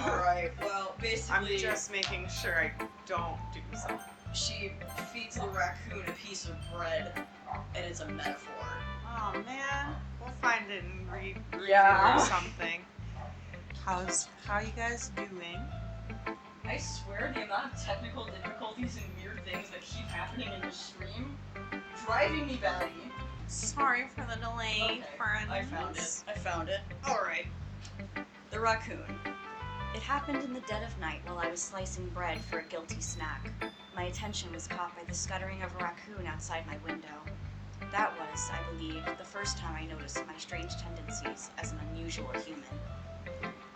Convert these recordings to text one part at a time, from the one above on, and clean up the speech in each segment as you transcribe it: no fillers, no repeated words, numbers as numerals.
Alright, well, basically... I'm just making sure I don't do something. She feeds the raccoon a piece of bread, and it's a metaphor. Oh man, we'll find it and read Yeah. or something. How you guys doing? I swear the amount of technical difficulties and weird things that keep happening in the stream, driving me batty. Sorry for the delay, Okay, friends. I found it. Alright. The raccoon. It happened in the dead of night while I was slicing bread for a guilty snack. My attention was caught by the scuttering of a raccoon outside my window. That was, I believe, the first time I noticed my strange tendencies as an unusual human.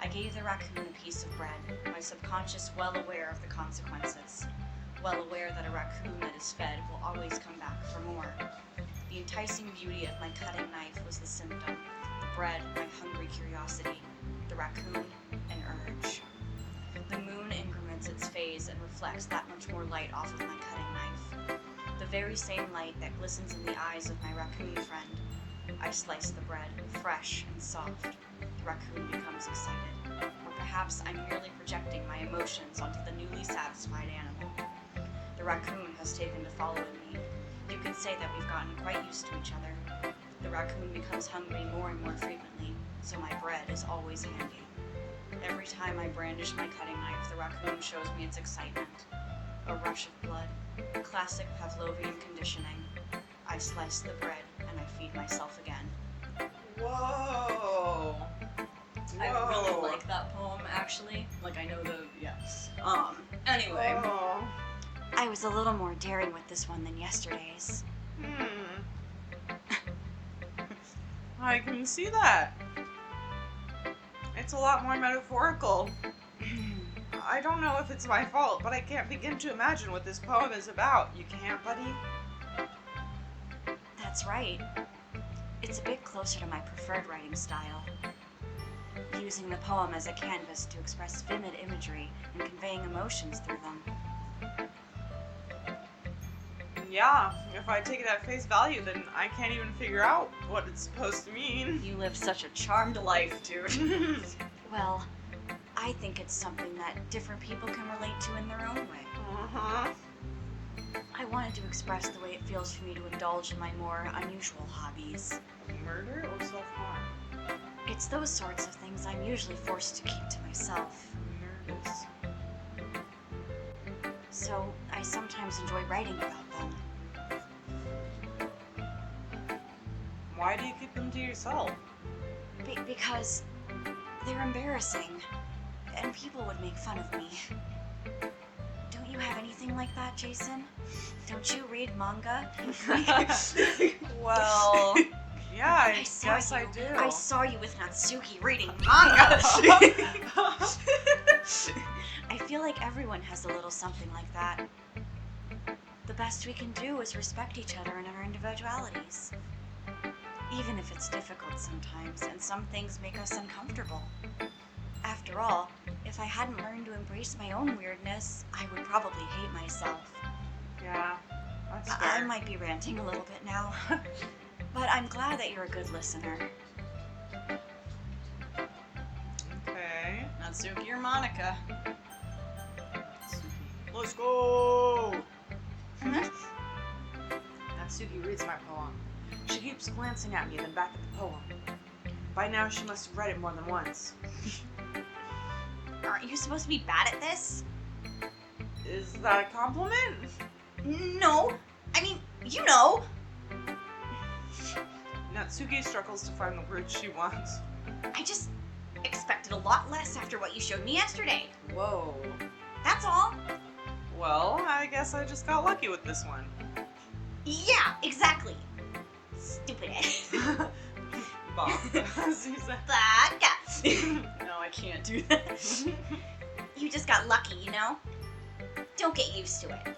I gave the raccoon a piece of bread, my subconscious well aware of the consequences, well aware that a raccoon that is fed will always come back for more. The enticing beauty of my cutting knife was the symptom, the bread my hungry curiosity, the raccoon an urge. The moon increments its phase and reflects that much more light off of my cutting knife. The very same light that glistens in the eyes of my raccoon friend. I slice the bread, fresh and soft. The raccoon becomes excited. Or perhaps I'm merely projecting my emotions onto the newly satisfied animal. The raccoon has taken to following me. You could say that we've gotten quite used to each other. The raccoon becomes hungry more and more frequently, so my bread is always handy. Every time I brandish my cutting knife, the raccoon shows me its excitement. A rush of blood. Classic Pavlovian conditioning. I slice the bread and I feed myself again. Whoa. I really like that poem, actually. Like, I know the... yeah. Anyway. Oh. I was a little more daring with this one than yesterday's. I can see that. It's a lot more metaphorical. I don't know if it's my fault, but I can't begin to imagine what this poem is about. You can't, buddy? That's right. It's a bit closer to my preferred writing style. Using the poem as a canvas to express vivid imagery and conveying emotions through them. Yeah, if I take it at face value, then I can't even figure out what it's supposed to mean. You live such a charmed life, dude. Well, I think it's something that different people can relate to in their own way. Uh-huh. I wanted to express the way it feels for me to indulge in my more unusual hobbies. Murder or self-harm? It's those sorts of things I'm usually forced to keep to myself. Nervous. So I sometimes enjoy writing about them. Why do you keep them to yourself? Because they're embarrassing, and people would make fun of me. Don't you have anything like that, Jason? Don't you read manga? Well, yeah, I guess you. I do. I saw you with Natsuki reading manga. I feel like everyone has a little something like that. The best we can do is respect each other and our individualities. Even if it's difficult sometimes, and some things make us uncomfortable. After all, if I hadn't learned to embrace my own weirdness, I would probably hate myself. Yeah, that's I fair. might be ranting a little bit now, but I'm glad that you're a good listener. Okay. Natsuki or Monica? Let's go! Natsuki reads my poem. She keeps glancing at me, then back at the poem. By now, she must have read it more than once. Aren't you supposed to be bad at this? Is that a compliment? No. I mean, you know. Natsuki struggles to find the words she wants. I just expected a lot less after what you showed me yesterday. Whoa. That's all. Well, I guess I just got lucky with this one. Yeah, exactly. Stupid. Bob, as you said. No, I can't do that. You just got lucky, you know? Don't get used to it.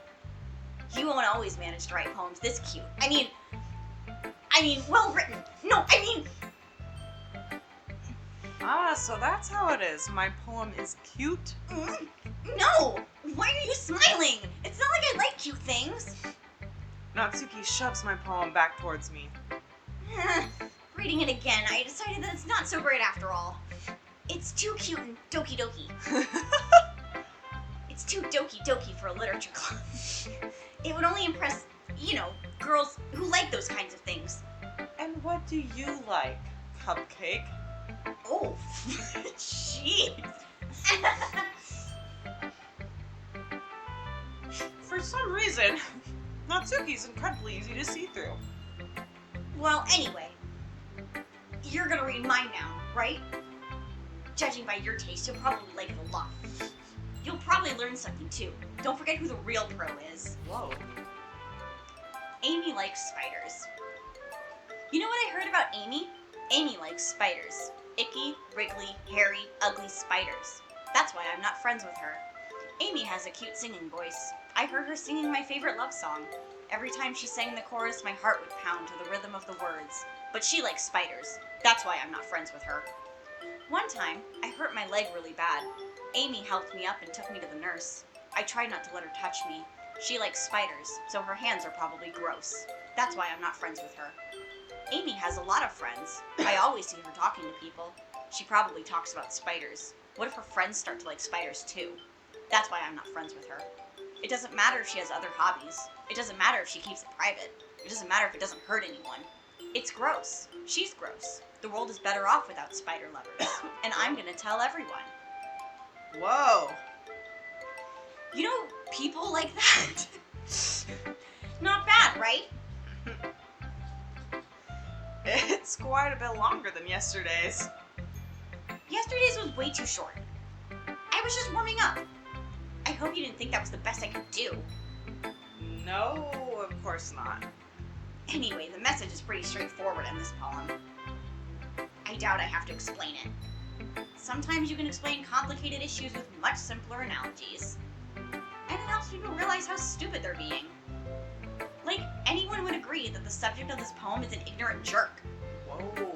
You won't always manage to write poems this cute. I mean, well written. No, I mean... Ah, so that's how it is. My poem is cute? No! Why are you smiling? It's not like I like cute things. Natsuki shoves my poem back towards me. Reading it again, I decided that it's not so great after all. It's too cute and Doki Doki. It's too Doki Doki for a literature club. It would only impress, girls who like those kinds of things. And what do you like, Cupcake? Oh, jeez. For some reason, Natsuki's incredibly easy to see through. Well, anyway, you're gonna read mine now, right? Judging by your taste, you'll probably like it a lot. You'll probably learn something too. Don't forget who the real pro is. Whoa. Amy likes spiders. You know what I heard about Amy? Amy likes spiders. Icky, wriggly, hairy, ugly spiders. That's why I'm not friends with her. Amy has a cute singing voice. I heard her singing my favorite love song. Every time she sang the chorus, my heart would pound to the rhythm of the words. But she likes spiders. That's why I'm not friends with her. One time, I hurt my leg really bad. Amy helped me up and took me to the nurse. I tried not to let her touch me. She likes spiders, so her hands are probably gross. That's why I'm not friends with her. Amy has a lot of friends. I always see her talking to people. She probably talks about spiders. What if her friends start to like spiders too? That's why I'm not friends with her. It doesn't matter if she has other hobbies. It doesn't matter if she keeps it private. It doesn't matter if it doesn't hurt anyone. It's gross. She's gross. The world is better off without spider lovers. And I'm gonna tell everyone. Whoa. You know, people like that. Not bad, right? It's quite a bit longer than yesterday's. Yesterday's was way too short. I was just warming up. I hope you didn't think that was the best I could do. No, of course not. Anyway, the message is pretty straightforward in this poem. I doubt I have to explain it. Sometimes you can explain complicated issues with much simpler analogies. And it helps people realize how stupid they're being. Like, anyone would agree that the subject of this poem is an ignorant jerk. Whoa.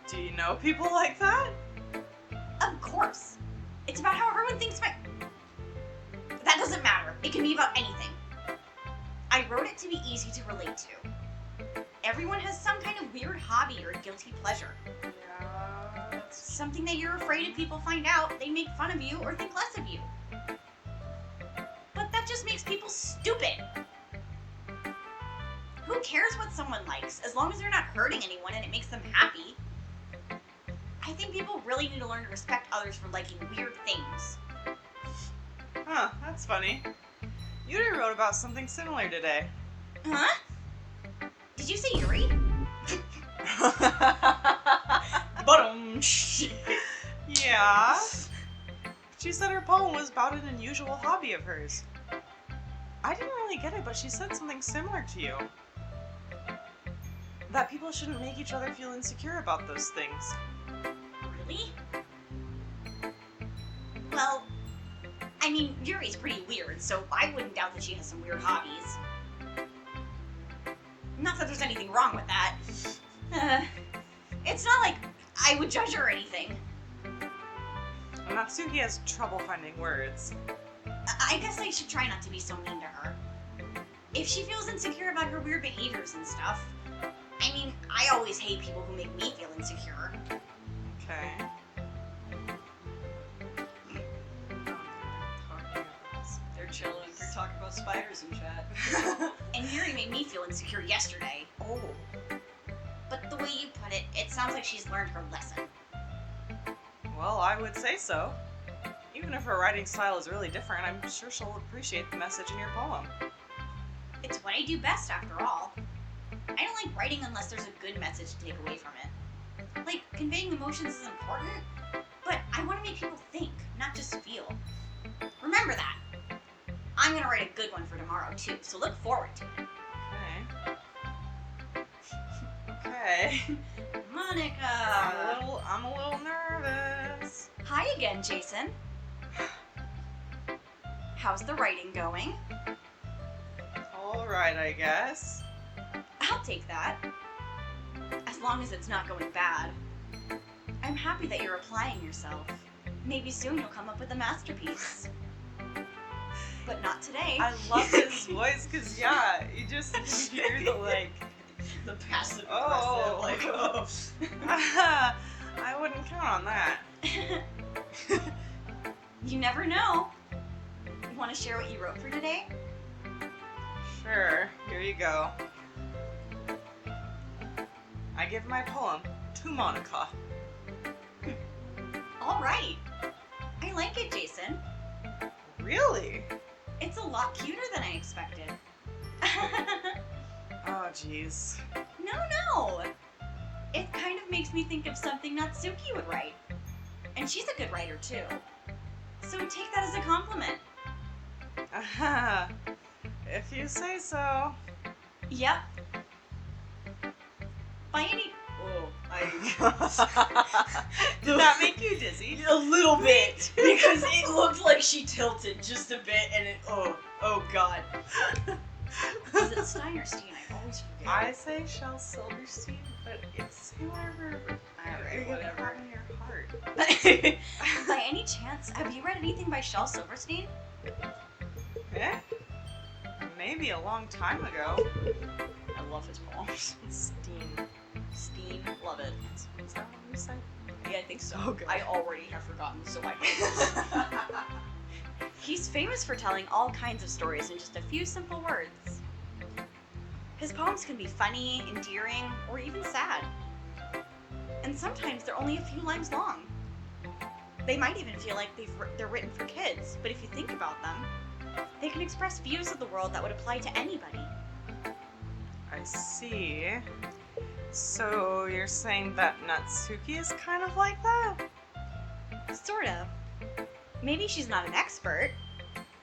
Do you know people like that? Of course. It's about how everyone thinks That doesn't matter. It can be about anything. I wrote it to be easy to relate to. Everyone has some kind of weird hobby or guilty pleasure. Yeah. Something that you're afraid if people find out, they make fun of you or think less of you. But that just makes people stupid. Who cares what someone likes, as long as they're not hurting anyone and it makes them happy? I think people really need to learn to respect others for liking weird things. Huh, that's funny. Yuri wrote about something similar today. Huh? Did you say Yuri? Yeah. She said her poem was about an unusual hobby of hers. I didn't really get it, but she said something similar to you. That people shouldn't make each other feel insecure about those things. Really? Well, I mean, Yuri's pretty weird, so I wouldn't doubt that she has some weird hobbies. Not that there's anything wrong with that. It's not like I would judge her or anything. Natsuki has trouble finding words. I guess I should try not to be so mean to her. If she feels insecure about her weird behaviors and stuff, I mean, I always hate people who make me feel insecure. Okay. They're chilling. They're talking about spiders in chat. And Yuri made me feel insecure yesterday. Oh. But the way you put it, it sounds like she's learned her lesson. Well, I would say so. Even if her writing style is really different, I'm sure she'll appreciate the message in your poem. It's what I do best, after all. I don't like writing unless there's a good message to take away from it. Like, conveying emotions is important, but I want to make people think, not just feel. Remember that. I'm going to write a good one for tomorrow, too, so look forward to it. Okay. Monica! I'm a little nervous. Hi again, Jason. How's the writing going? Alright, I guess. I'll take that. As long as it's not going bad. I'm happy that you're applying yourself. Maybe soon you'll come up with a masterpiece. But not today. I love his voice because, yeah, you just hear the, like, The passive aggressive, Oh. like, oh. I wouldn't count on that. You never know. You want to share what you wrote for today? Sure, here you go. I give my poem to Monica. All right. I like it, Jason. Really? It's a lot cuter than I expected. Oh, jeez. No. It kind of makes me think of something Natsuki would write. And she's a good writer, too. So take that as a compliment. If you say so. Yep. By any... Did that make you dizzy? A little bit, because it looked like she tilted just a bit, and it, oh god. Is it Stein or Steen? I always forget. I say Shel Silverstein, but it's whoever Alright, whatever. in your heart. By any chance, have you read anything by Shel Silverstein? Eh? Maybe a long time ago. I love his poems. Steen. Steen, love it. Is that what you said? Yeah, I think so. Okay. I already have forgotten, so I know. He's famous for telling all kinds of stories in just a few simple words. His poems can be funny, endearing, or even sad. And sometimes they're only a few lines long. They might even feel like they're written for kids, but if you think about them, they can express views of the world that would apply to anybody. I see. So you're saying that Natsuki is kind of like that? Sort of. Maybe she's not an expert,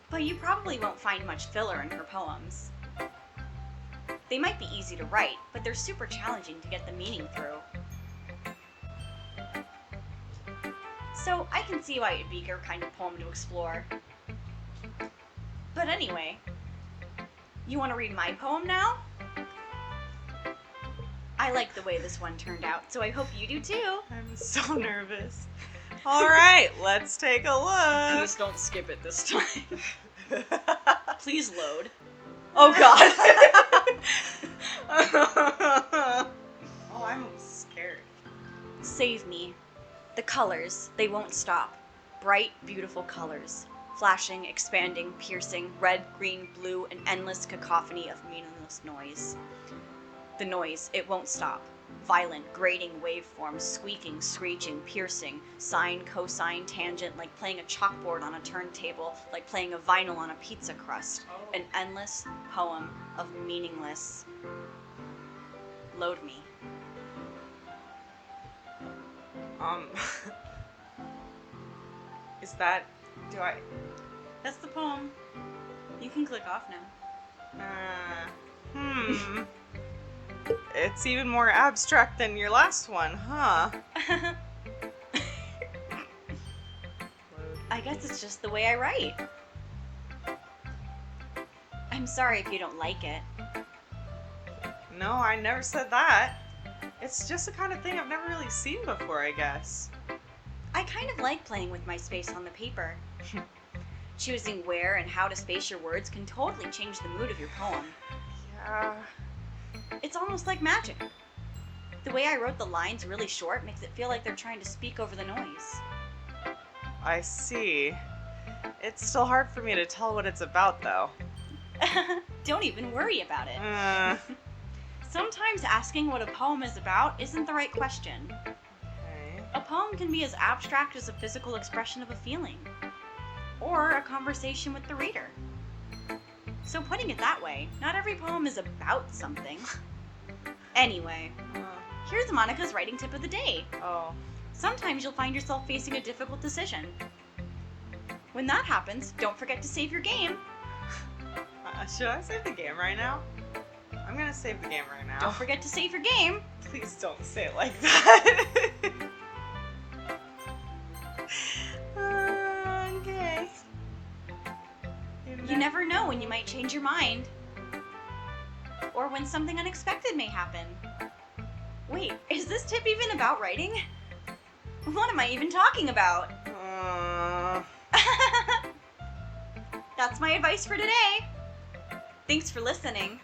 but you probably won't find much filler in her poems. They might be easy to write, but they're super challenging to get the meaning through. So I can see why it'd be your kind of poem to explore. But anyway, you want to read my poem now? I like the way this one turned out, so I hope you do too. I'm so nervous. All right, let's take a look. Please don't skip it this time. Please load. Oh god. Oh, I'm scared. Save me. The colors, they won't stop. Bright, beautiful colors. Flashing, expanding, piercing, red, green, blue, an endless cacophony of meaningless noise. The noise, it won't stop. Violent, grating waveforms, squeaking, screeching, piercing, sine, cosine, tangent, like playing a chalkboard on a turntable, like playing a vinyl on a pizza crust. An endless poem of meaningless. Load me. Is that, That's the poem. You can click off now. It's even more abstract than your last one, huh? I guess it's just the way I write. I'm sorry if you don't like it. No, I never said that. It's just the kind of thing I've never really seen before, I guess. I kind of like playing with my space on the paper. Choosing where and how to space your words can totally change the mood of your poem. Yeah. It's almost like magic. The way I wrote the lines really short makes it feel like they're trying to speak over the noise. I see. It's still hard for me to tell what it's about, though. Don't even worry about it. Uh, Sometimes asking what a poem is about isn't the right question. okay. A poem can be as abstract as a physical expression of a feeling, or a conversation with the reader. So putting it that way, not every poem is about something. Anyway, here's Monica's writing tip of the day. Oh. Sometimes you'll find yourself facing a difficult decision. When that happens, don't forget to save your game. Should I save the game right now? I'm gonna save the game right now. Don't forget to save your game. Please don't say it like that. Okay. You never know when you might change your mind. Or when something unexpected may happen. Wait, is this tip even about writing? What am I even talking about? That's my advice for today. Thanks for listening.